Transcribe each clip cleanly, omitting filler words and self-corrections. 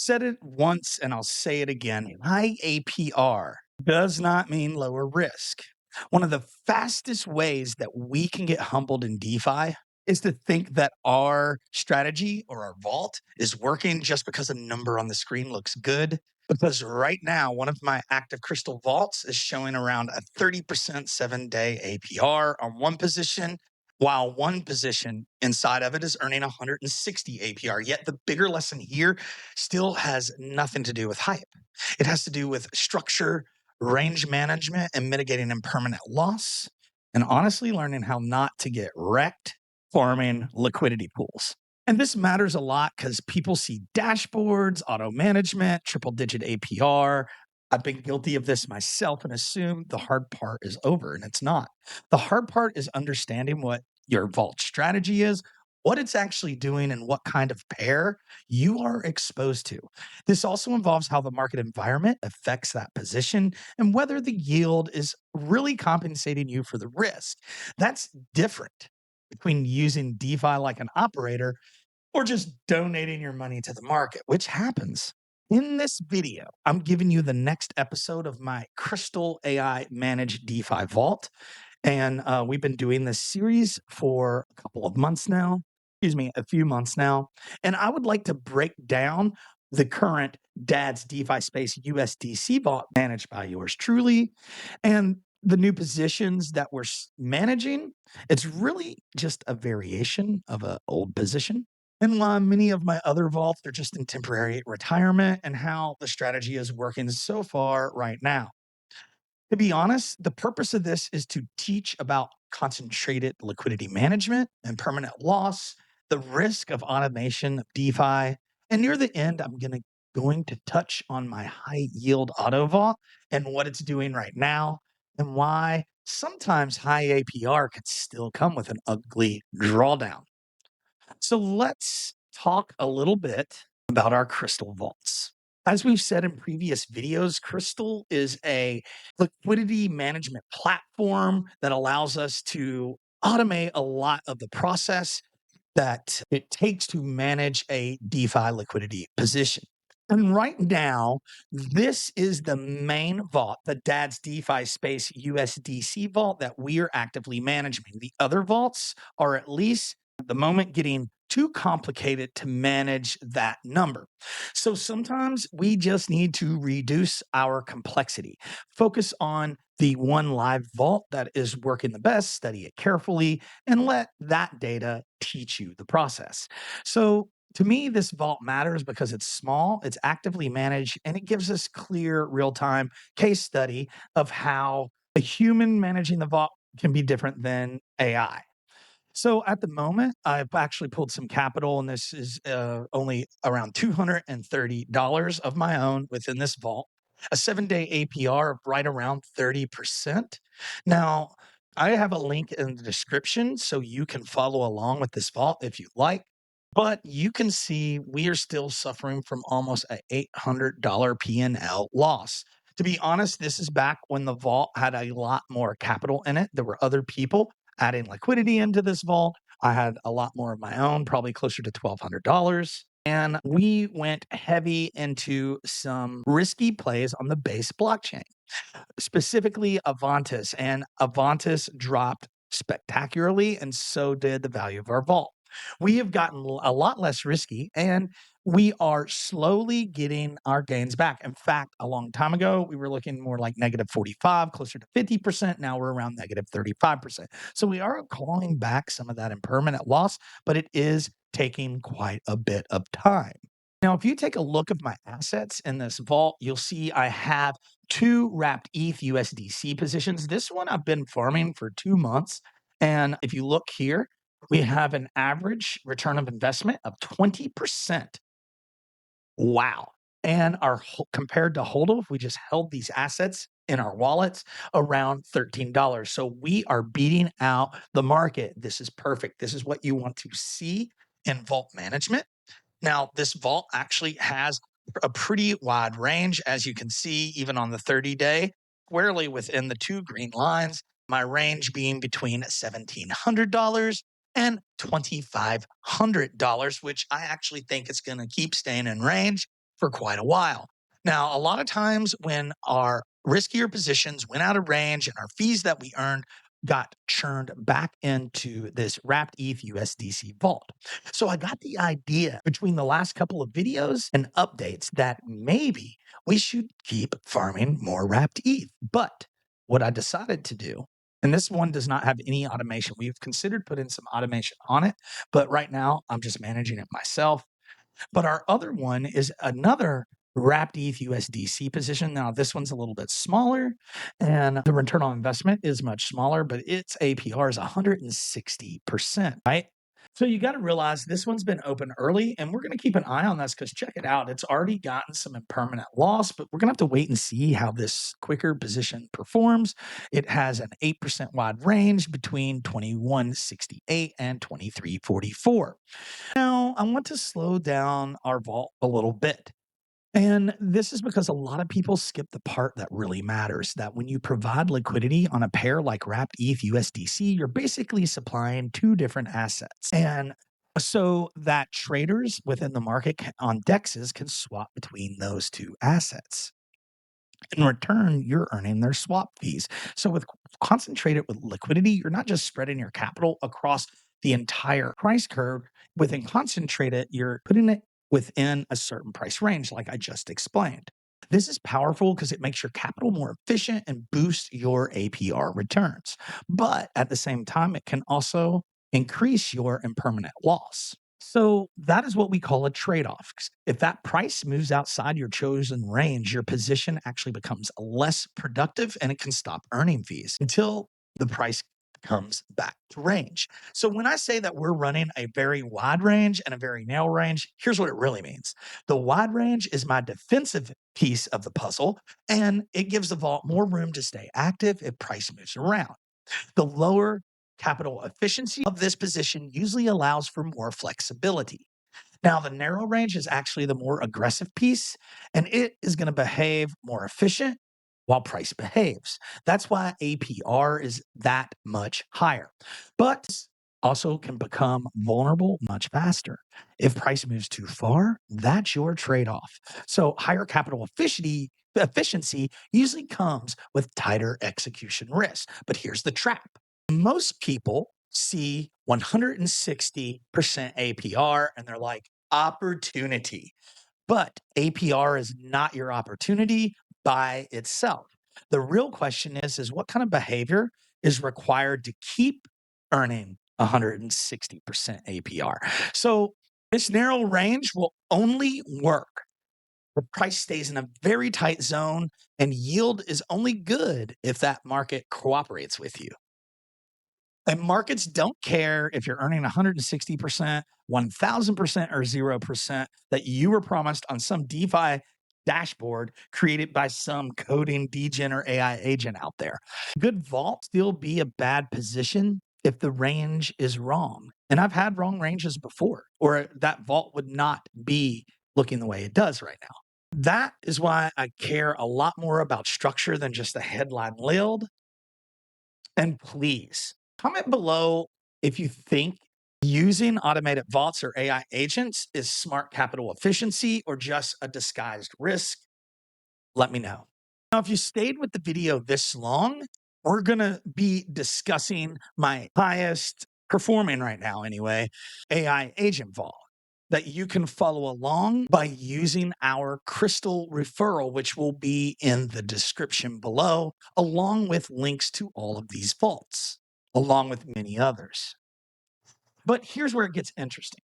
said it once and I'll say it again. High APR does not mean lower risk. One of the fastest ways that we can get humbled in DeFi is to think that our strategy or our vault is working just because a number on the screen looks good. Because right now, one of my active Krystal vaults is showing around a 30% 7-day APR on one position, while one position inside of it is earning 160 APR. Yet the bigger lesson here still has nothing to do with hype. It has to do with structure, range management, and mitigating impermanent loss, and honestly learning how not to get wrecked farming liquidity pools. And this matters a lot because people see dashboards, auto management, triple digit APR. I've been guilty of this myself and assume the hard part is over, and it's not. The hard part is understanding what your vault strategy is, what it's actually doing, and what kind of pair you are exposed to. This also involves how the market environment affects that position and whether the yield is really compensating you for the risk. That's different between using DeFi like an operator or just donating your money to the market, which happens. In this video, I'm giving you the next episode of my Krystal AI Managed DeFi Vault. And we've been doing this series for a couple of months now, a few months now. And I would like to break down the current DADS DeFi Space USDC vault managed by yours truly and the new positions that we're managing. It's really just a variation of an old position. And many of my other vaults are just in temporary retirement and how the strategy is working so far right now. To be honest, the purpose of this is to teach about concentrated liquidity management and permanent loss, the risk of automation of DeFi. And near the end, I'm going to touch on my high yield auto vault and what it's doing right now and why sometimes high APR can still come with an ugly drawdown. So let's talk a little bit about our Krystal vaults. As we've said in previous videos, Krystal is a liquidity management platform that allows us to automate a lot of the process that it takes to manage a DeFi liquidity position. And right now, this is the main vault, the DADS DeFi Space USDC vault that we are actively managing. The other vaults are at least at the moment getting too complicated to manage that number. So sometimes we just need to reduce our complexity, focus on the one live vault that is working the best, study it carefully, and let that data teach you the process. So to me, this vault matters because it's small, it's actively managed, and it gives us clear real-time case study of how a human managing the vault can be different than AI. So at the moment, I've actually pulled some capital, and this is only around $230 of my own within this vault, a 7-day APR of right around 30%. Now, I have a link in the description so you can follow along with this vault if you like. But you can see we are still suffering from almost an $800 P&L loss. To be honest, this is back when the vault had a lot more capital in it. There were other people adding liquidity into this vault. I had a lot more of my own, probably closer to $1,200. And we went heavy into some risky plays on the base blockchain, specifically Avantis. And Avantis dropped spectacularly, and so did the value of our vault. We have gotten a lot less risky, and we are slowly getting our gains back. In fact, a long time ago, we were looking more like negative 45, closer to 50%. Now we're around negative 35%. So we are clawing back some of that impermanent loss, but it is taking quite a bit of time. Now, if you take a look at my assets in this vault, you'll see I have two wrapped ETH USDC positions. This one I've been farming for 2 months. And if you look here, we have an average return of investment of 20%. Wow. And our compared to HODL, if we just held these assets in our wallets, around $13. So we are beating out the market. This is perfect. This is what you want to see in vault management. Now, this vault actually has a pretty wide range, as you can see, even on the 30-day, squarely within the two green lines, my range being between $1,700 and $2,500, which I actually think it's going to keep staying in range. for quite a while. Now, a lot of times when our riskier positions went out of range and our fees that we earned got churned back into this wrapped ETH USDC vault. So I got the idea between the last couple of videos and updates that maybe we should keep farming more wrapped ETH. But what I decided to do, and this one does not have any automation. We've considered putting some automation on it, but right now I'm just managing it myself. But our other one is another wrapped ETH USDC position. Now, this one's a little bit smaller and the return on investment is much smaller, but its APR is 160%, right? So you got to realize this one's been open early and we're going to keep an eye on this because check it out. It's already gotten some impermanent loss, but we're going to have to wait and see how this quicker position performs. It has an 8% wide range between 2168 and 2344. Now, I want to slow down our vault a little bit. And this is because a lot of people skip the part that really matters, that when you provide liquidity on a pair like wrapped ETH USDC, you're basically supplying two different assets. And so that traders within the market on DEXs can swap between those two assets. In return, you're earning their swap fees. So with concentrated with liquidity, you're not just spreading your capital across the entire price curve. Within concentrated, you're putting it within a certain price range, like I just explained. This is powerful because it makes your capital more efficient and boosts your APR returns. But at the same time, it can also increase your impermanent loss. So that is what we call a trade-off. If that price moves outside your chosen range, your position actually becomes less productive and it can stop earning fees until the price comes back to range. So when I say that we're running a very wide range and a very narrow range, here's what it really means. The wide range is my defensive piece of the puzzle, and it gives the vault more room to stay active if price moves around. The lower capital efficiency of this position usually allows for more flexibility. Now, the narrow range is actually the more aggressive piece, and it is going to behave more efficient while price behaves. That's why APR is that much higher, but also can become vulnerable much faster. If price moves too far, that's your trade off. So, higher capital efficiency usually comes with tighter execution risk. But here's the trap. Most people see 160% APR and they're like, opportunity. But APR is not your opportunity by itself. The real question is what kind of behavior is required to keep earning 160% APR? So this narrow range will only work. The price stays in a very tight zone and yield is only good if that market cooperates with you. And markets don't care if you're earning 160%, 1000%, or 0% that you were promised on some DeFi dashboard created by some coding degen or AI agent out there. Good vault still be a bad position if the range is wrong. And I've had wrong ranges before, or that vault would not be looking the way it does right now. That is why I care a lot more about structure than just the headline yield. And please comment below if you think using automated vaults or AI agents is smart capital efficiency or just a disguised risk. Let me know. Now, if you stayed with the video this long, we're going to be discussing my highest performing right now, anyway, AI agent vault that you can follow along by using our Krystal referral, which will be in the description below, along with links to all of these vaults, along with many others. But here's where it gets interesting.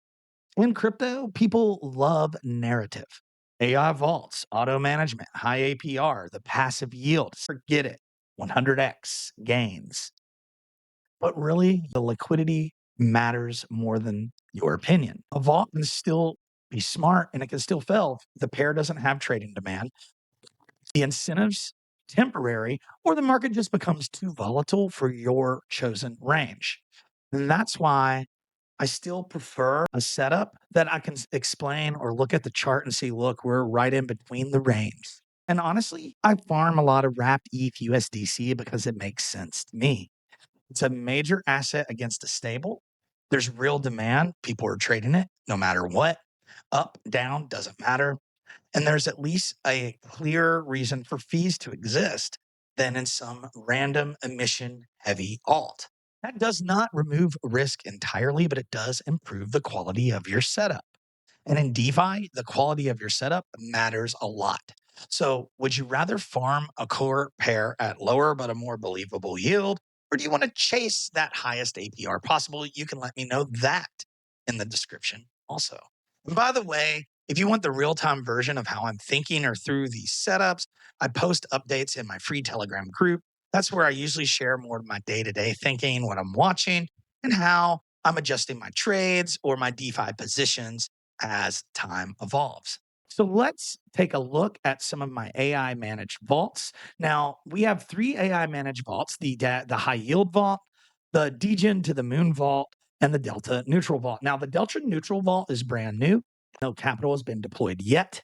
In crypto, people love narrative. AI vaults, auto management, high APR, the passive yield. Forget it. 100x gains. But really, the liquidity matters more than your opinion. A vault can still be smart and it can still fail if the pair doesn't have trading demand. The incentives temporary, or the market just becomes too volatile for your chosen range. And that's why I still prefer a setup that I can explain or look at the chart and see, look, we're right in between the range. And honestly, I farm a lot of wrapped ETH USDC because it makes sense to me. It's a major asset against a stable. There's real demand. People are trading it no matter what. Up, down, doesn't matter. and there's at least a clear reason for fees to exist than in some random emission heavy alt. That does not remove risk entirely, but it does improve the quality of your setup. And in DeFi, the quality of your setup matters a lot. So, would you rather farm a core pair at lower but a more believable yield? Or do you want to chase that highest APR possible? You can let me know that in the description also. And by the way, if you want the real time version of how I'm thinking or through these setups, I post updates in my free Telegram group. That's where I usually share more of my day to day thinking, what I'm watching, and how I'm adjusting my trades or my DeFi positions as time evolves. So let's take a look at some of my AI managed vaults. Now, we have three AI managed vaults: the high yield vault, the Degen to the moon vault, and the Delta neutral vault. Now, the Delta neutral vault is brand new. No capital has been deployed yet.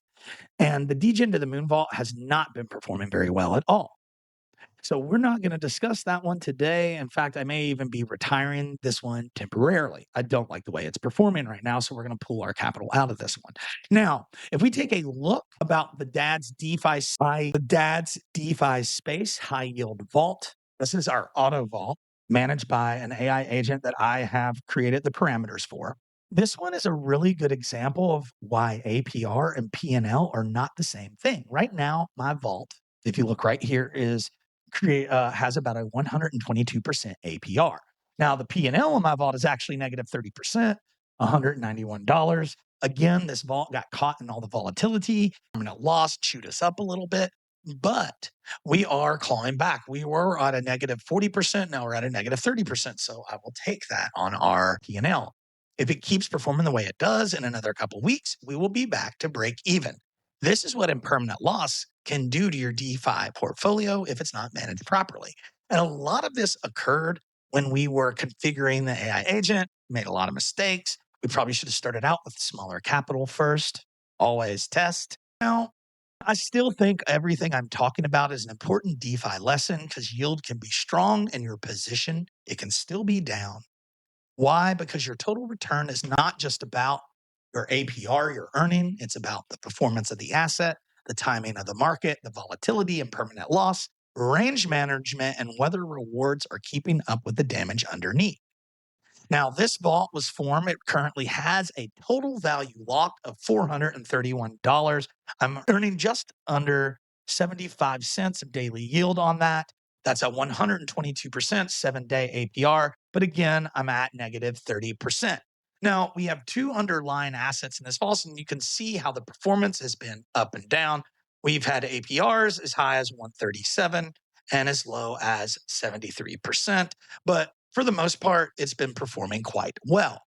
And the Degen to the moon vault has not been performing very well at all. So we're not going to discuss that one today. In fact, I may even be retiring this one temporarily. I don't like the way it's performing right now, so we're going to pull our capital out of this one. Now, if we take a look about the DADS DeFi Space High Yield Vault, this is our auto vault managed by an AI agent that I have created the parameters for. This one is a really good example of why APR and PNL are not the same thing. Right now, my vault, if you look right here, has about a 122% APR. Now, the P&L on my vault is actually negative 30%, $191. Again, this vault got caught in all the volatility. Permanent loss chewed us up a little bit, but we are clawing back. We were at a negative 40%. Now we're at a negative 30%. So I will take that on our P&L. If it keeps performing the way it does in another couple weeks, we will be back to break even. This is what impermanent loss can do to your DeFi portfolio if it's not managed properly. And a lot of this occurred when we were configuring the AI agent, made a lot of mistakes. We probably should have started out with smaller capital first. Always test. Now, I still think everything I'm talking about is an important DeFi lesson because yield can be strong and your position, it can still be down. Why? Because your total return is not just about your APR you're earning, it's about the performance of the asset, the timing of the market, the volatility and permanent loss, range management, and whether rewards are keeping up with the damage underneath. Now, this vault was formed. It currently has a total value locked of $431. I'm earning just under 75 cents of daily yield on that. That's a 122% 7-day APR. But again, I'm at negative 30%. Now, we have two underlying assets in this vault, and you can see how the performance has been up and down. We've had APRs as high as 137 and as low as 73%. But for the most part, it's been performing quite well.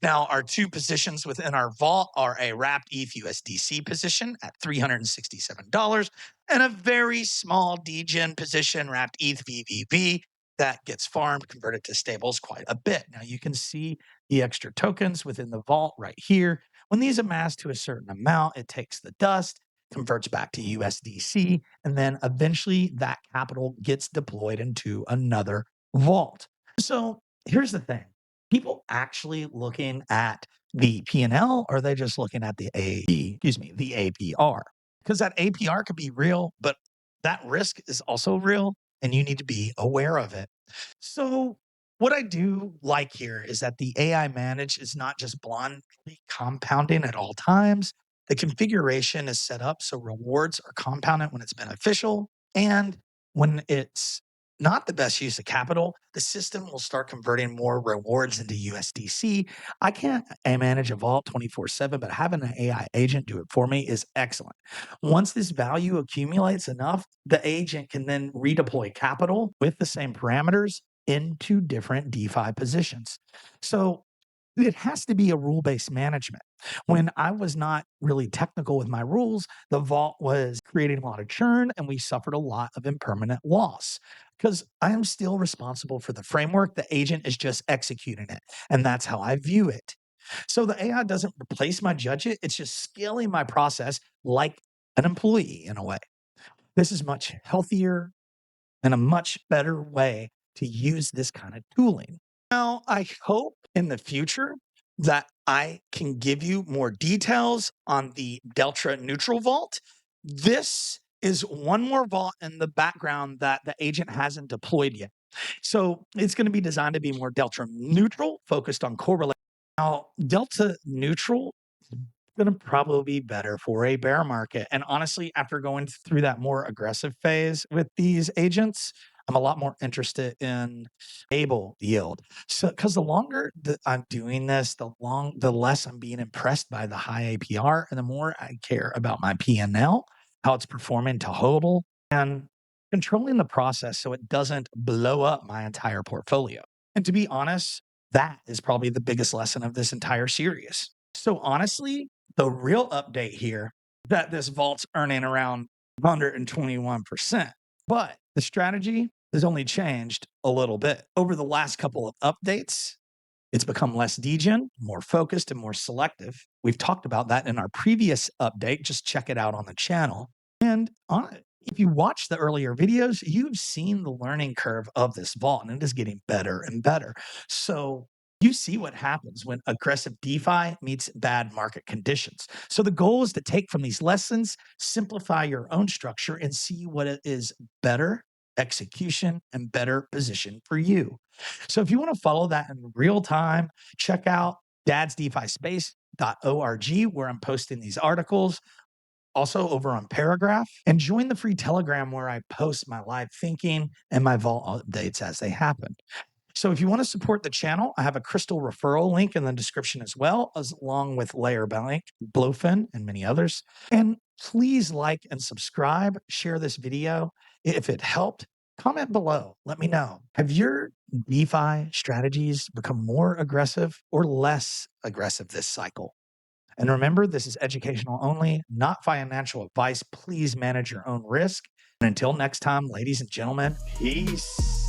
Now, our two positions within our vault are a wrapped ETH USDC position at $367 and a very small degen position, wrapped ETH VVV, that gets farmed, converted to stables quite a bit. Now, you can see the extra tokens within the vault right here. When these amass to a certain amount, it takes the dust, converts back to USDC, and then eventually that capital gets deployed into another vault. So here's the thing. People actually looking at the P&L, or are they just looking at the APR? Because that APR could be real, but that risk is also real, and you need to be aware of it. So what I do like here is that the AI manage is not just blindly compounding at all times. The configuration is set up so rewards are compounded when it's beneficial, and when it's not the best use of capital, the system will start converting more rewards into USDC. I can't manage a vault 24/7, but having an AI agent do it for me is excellent. Once this value accumulates enough, the agent can then redeploy capital with the same parameters into different DeFi positions. So it has to be a rule based management. When I was not really technical with my rules, the vault was creating a lot of churn and we suffered a lot of impermanent loss because I am still responsible for the framework. The agent is just executing it. And that's how I view it. So the AI doesn't replace my judgment, it's just scaling my process like an employee in a way. This is much healthier and a much better way to use this kind of tooling. Now, I hope in the future that I can give you more details on the Delta neutral vault. This is one more vault in the background that the agent hasn't deployed yet. So it's going to be designed to be more Delta neutral, focused on correlation. Now, Delta neutral is going to probably be better for a bear market. And honestly, after going through that more aggressive phase with these agents, I'm a lot more interested in stable yield. So, because the longer that I'm doing this, the less I'm being impressed by the high APR, and the more I care about my PNL, how it's performing to hodl, and controlling the process so it doesn't blow up my entire portfolio. And to be honest, that is probably the biggest lesson of this entire series. So honestly, the real update here that this vault's earning around 121%, but the strategy has only changed a little bit. Over the last couple of updates, it's become less degen, more focused, and more selective. We've talked about that in our previous update. Just check it out on the channel. And if you watch the earlier videos, you've seen the learning curve of this vault, and it is getting better and better. So you see what happens when aggressive DeFi meets bad market conditions. So the goal is to take from these lessons, simplify your own structure, and see what it is better execution and better position for you. So if you want to follow that in real time, check out DADSDEFISPACE.org, where I'm posting these articles. Also over on Paragraph, and join the free Telegram where I post my live thinking and my vault updates as they happen. So if you want to support the channel, I have a Krystal referral link in the description as well, as along with Layer Bank, Blowfin, and many others. And please like and subscribe, share this video. If it helped, comment below. Let me know. Have your DeFi strategies become more aggressive or less aggressive this cycle? And remember, this is educational only, not financial advice. Please manage your own risk. And until next time, ladies and gentlemen, peace.